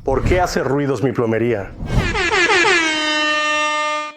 ¿Por qué hace ruidos mi plomería?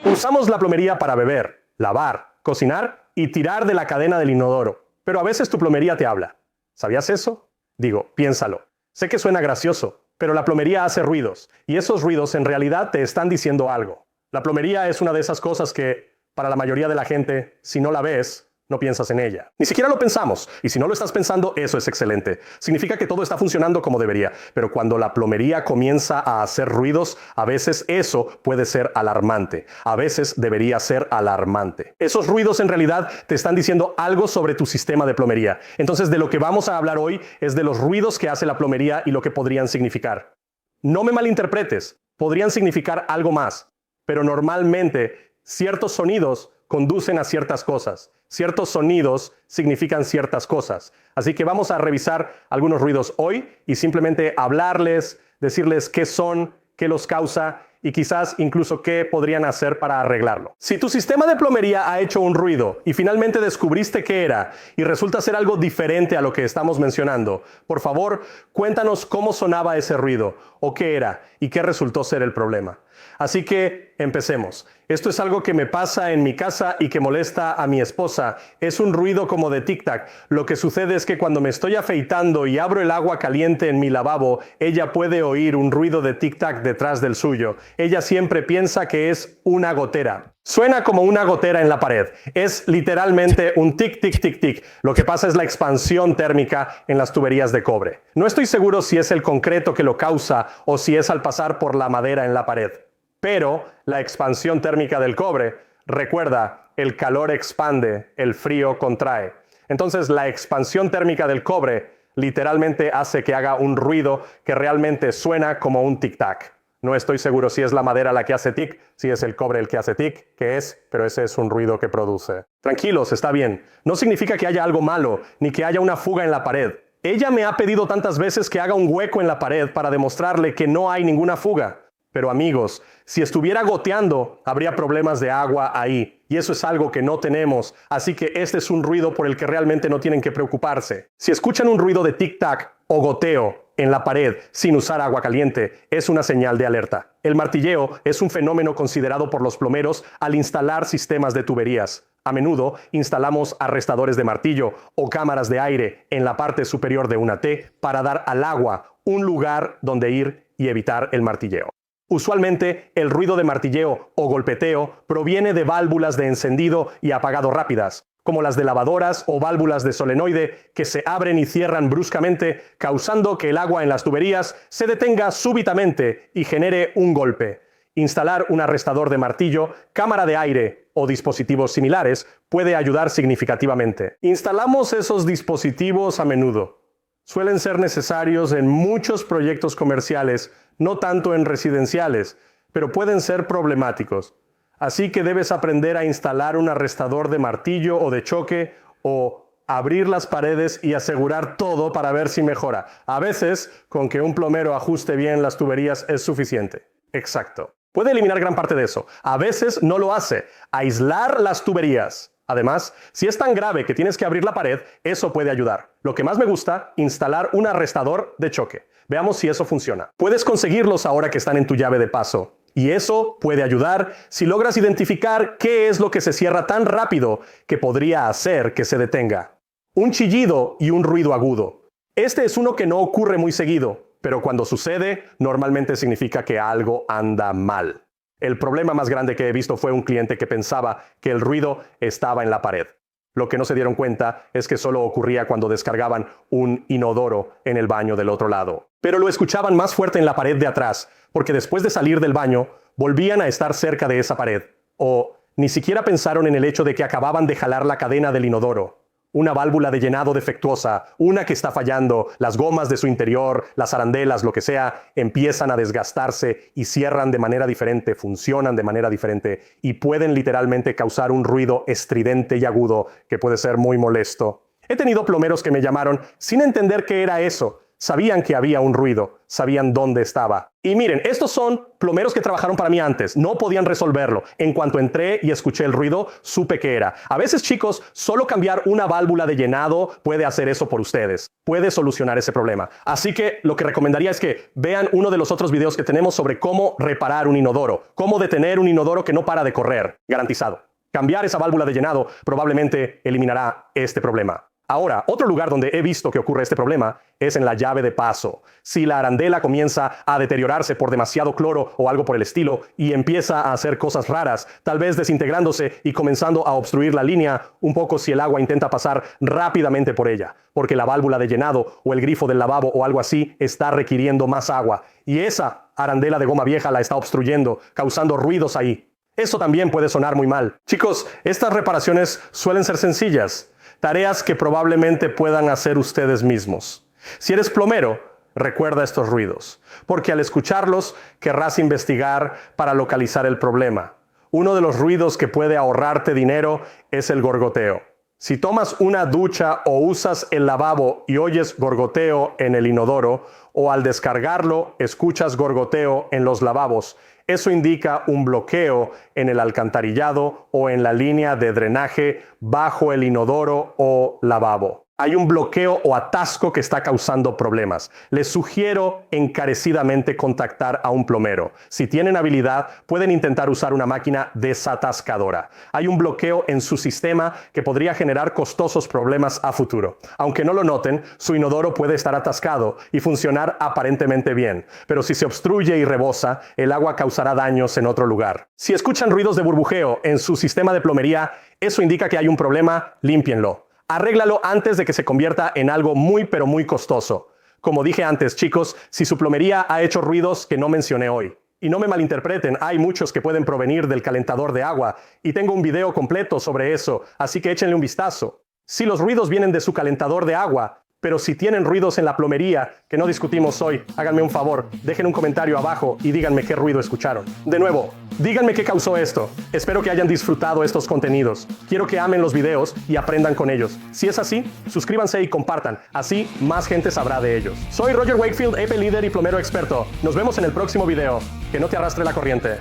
Usamos la plomería para beber, lavar, cocinar y tirar de la cadena del inodoro. Pero a veces tu plomería te habla. ¿Sabías eso? Digo, piénsalo. Sé que suena gracioso, pero la plomería hace ruidos, y esos ruidos en realidad te están diciendo algo. La plomería es una de esas cosas que, para la mayoría de la gente, si no la ves, no piensas en ella. Ni siquiera lo pensamos, y si no lo estás pensando, eso es excelente. Significa que todo está funcionando como debería, pero cuando la plomería comienza a hacer ruidos, a veces eso puede ser alarmante. A veces debería ser alarmante. Esos ruidos en realidad te están diciendo algo sobre tu sistema de plomería. Entonces, de lo que vamos a hablar hoy es de los ruidos que hace la plomería y lo que podrían significar. No me malinterpretes, podrían significar algo más, pero normalmente ciertos sonidos conducen a ciertas cosas. Ciertos sonidos significan ciertas cosas. Así que vamos a revisar algunos ruidos hoy y simplemente hablarles, decirles qué son, qué los causa y quizás incluso qué podrían hacer para arreglarlo. Si tu sistema de plomería ha hecho un ruido y finalmente descubriste qué era y resulta ser algo diferente a lo que estamos mencionando, por favor, cuéntanos cómo sonaba ese ruido o qué era y qué resultó ser el problema. Así que empecemos. Esto es algo que me pasa en mi casa y que molesta a mi esposa. Es un ruido como de tic-tac. Lo que sucede es que cuando me estoy afeitando y abro el agua caliente en mi lavabo, ella puede oír un ruido de tic-tac detrás del suyo. Ella siempre piensa que es una gotera. Suena como una gotera en la pared. Es literalmente un tic-tic-tic-tic. Lo que pasa es la expansión térmica en las tuberías de cobre. No estoy seguro si es el concreto que lo causa o si es al pasar por la madera en la pared. Pero la expansión térmica del cobre, recuerda, el calor expande, el frío contrae. Entonces la expansión térmica del cobre literalmente hace que haga un ruido que realmente suena como un tic-tac. No estoy seguro si es la madera la que hace tic, si es el cobre el que hace tic, que es, pero ese es un ruido que produce. Tranquilos, está bien. No significa que haya algo malo, ni que haya una fuga en la pared. Ella me ha pedido tantas veces que haga un hueco en la pared para demostrarle que no hay ninguna fuga. Pero amigos, si estuviera goteando, habría problemas de agua ahí. Y eso es algo que no tenemos. Así que este es un ruido por el que realmente no tienen que preocuparse. Si escuchan un ruido de tic-tac o goteo en la pared sin usar agua caliente, es una señal de alerta. El martilleo es un fenómeno considerado por los plomeros al instalar sistemas de tuberías. A menudo instalamos arrestadores de martillo o cámaras de aire en la parte superior de una T para dar al agua un lugar donde ir y evitar el martilleo. Usualmente, el ruido de martilleo o golpeteo proviene de válvulas de encendido y apagado rápidas, como las de lavadoras o válvulas de solenoide que se abren y cierran bruscamente, causando que el agua en las tuberías se detenga súbitamente y genere un golpe. Instalar un arrestador de martillo, cámara de aire o dispositivos similares puede ayudar significativamente. Instalamos esos dispositivos a menudo. Suelen ser necesarios en muchos proyectos comerciales, no tanto en residenciales, pero pueden ser problemáticos. Así que debes aprender a instalar un arrestador de martillo o de choque o abrir las paredes y asegurar todo para ver si mejora. A veces, con que un plomero ajuste bien las tuberías es suficiente. Exacto. Puede eliminar gran parte de eso. A veces no lo hace. Aislar las tuberías. Además, si es tan grave que tienes que abrir la pared, eso puede ayudar. Lo que más me gusta, instalar un arrestador de choque. Veamos si eso funciona. Puedes conseguirlos ahora que están en tu llave de paso. Y eso puede ayudar si logras identificar qué es lo que se cierra tan rápido que podría hacer que se detenga. Un chillido y un ruido agudo. Este es uno que no ocurre muy seguido, pero cuando sucede, normalmente significa que algo anda mal. El problema más grande que he visto fue un cliente que pensaba que el ruido estaba en la pared. Lo que no se dieron cuenta es que solo ocurría cuando descargaban un inodoro en el baño del otro lado. Pero lo escuchaban más fuerte en la pared de atrás, porque después de salir del baño, volvían a estar cerca de esa pared. O ni siquiera pensaron en el hecho de que acababan de jalar la cadena del inodoro. Una válvula de llenado defectuosa, una que está fallando, las gomas de su interior, las arandelas, lo que sea, empiezan a desgastarse y cierran de manera diferente, funcionan de manera diferente y pueden literalmente causar un ruido estridente y agudo que puede ser muy molesto. He tenido plomeros que me llamaron sin entender qué era eso. Sabían que había un ruido, sabían dónde estaba. Y miren, estos son plomeros que trabajaron para mí antes, no podían resolverlo. En cuanto entré y escuché el ruido, supe que era. A veces, chicos, solo cambiar una válvula de llenado puede hacer eso por ustedes. Puede solucionar ese problema. Así que lo que recomendaría es que vean uno de los otros videos que tenemos sobre cómo reparar un inodoro, cómo detener un inodoro que no para de correr. Garantizado. Cambiar esa válvula de llenado probablemente eliminará este problema. Ahora, otro lugar donde he visto que ocurre este problema es en la llave de paso. Si la arandela comienza a deteriorarse por demasiado cloro o algo por el estilo y empieza a hacer cosas raras, tal vez desintegrándose y comenzando a obstruir la línea un poco si el agua intenta pasar rápidamente por ella, porque la válvula de llenado o el grifo del lavabo o algo así está requiriendo más agua y esa arandela de goma vieja la está obstruyendo, causando ruidos ahí. Eso también puede sonar muy mal. Chicos, estas reparaciones suelen ser sencillas. Tareas que probablemente puedan hacer ustedes mismos. Si eres plomero, recuerda estos ruidos, porque al escucharlos querrás investigar para localizar el problema. Uno de los ruidos que puede ahorrarte dinero es el gorgoteo. Si tomas una ducha o usas el lavabo y oyes gorgoteo en el inodoro, o al descargarlo escuchas gorgoteo en los lavabos, eso indica un bloqueo en el alcantarillado o en la línea de drenaje bajo el inodoro o lavabo. Hay un bloqueo o atasco que está causando problemas. Les sugiero encarecidamente contactar a un plomero. Si tienen habilidad, pueden intentar usar una máquina desatascadora. Hay un bloqueo en su sistema que podría generar costosos problemas a futuro. Aunque no lo noten, su inodoro puede estar atascado y funcionar aparentemente bien, pero si se obstruye y rebosa, el agua causará daños en otro lugar. Si escuchan ruidos de burbujeo en su sistema de plomería, eso indica que hay un problema, límpienlo. Arréglalo antes de que se convierta en algo muy pero muy costoso. Como dije antes, chicos, si su plomería ha hecho ruidos que no mencioné hoy. Y no me malinterpreten, hay muchos que pueden provenir del calentador de agua, y tengo un video completo sobre eso, así que échenle un vistazo. Si los ruidos vienen de su calentador de agua, pero si tienen ruidos en la plomería, que no discutimos hoy, háganme un favor, dejen un comentario abajo y díganme qué ruido escucharon. De nuevo, díganme qué causó esto. Espero que hayan disfrutado estos contenidos. Quiero que amen los videos y aprendan con ellos. Si es así, suscríbanse y compartan. Así, más gente sabrá de ellos. Soy Roger Wakefield, EP líder y plomero experto. Nos vemos en el próximo video. Que no te arrastre la corriente.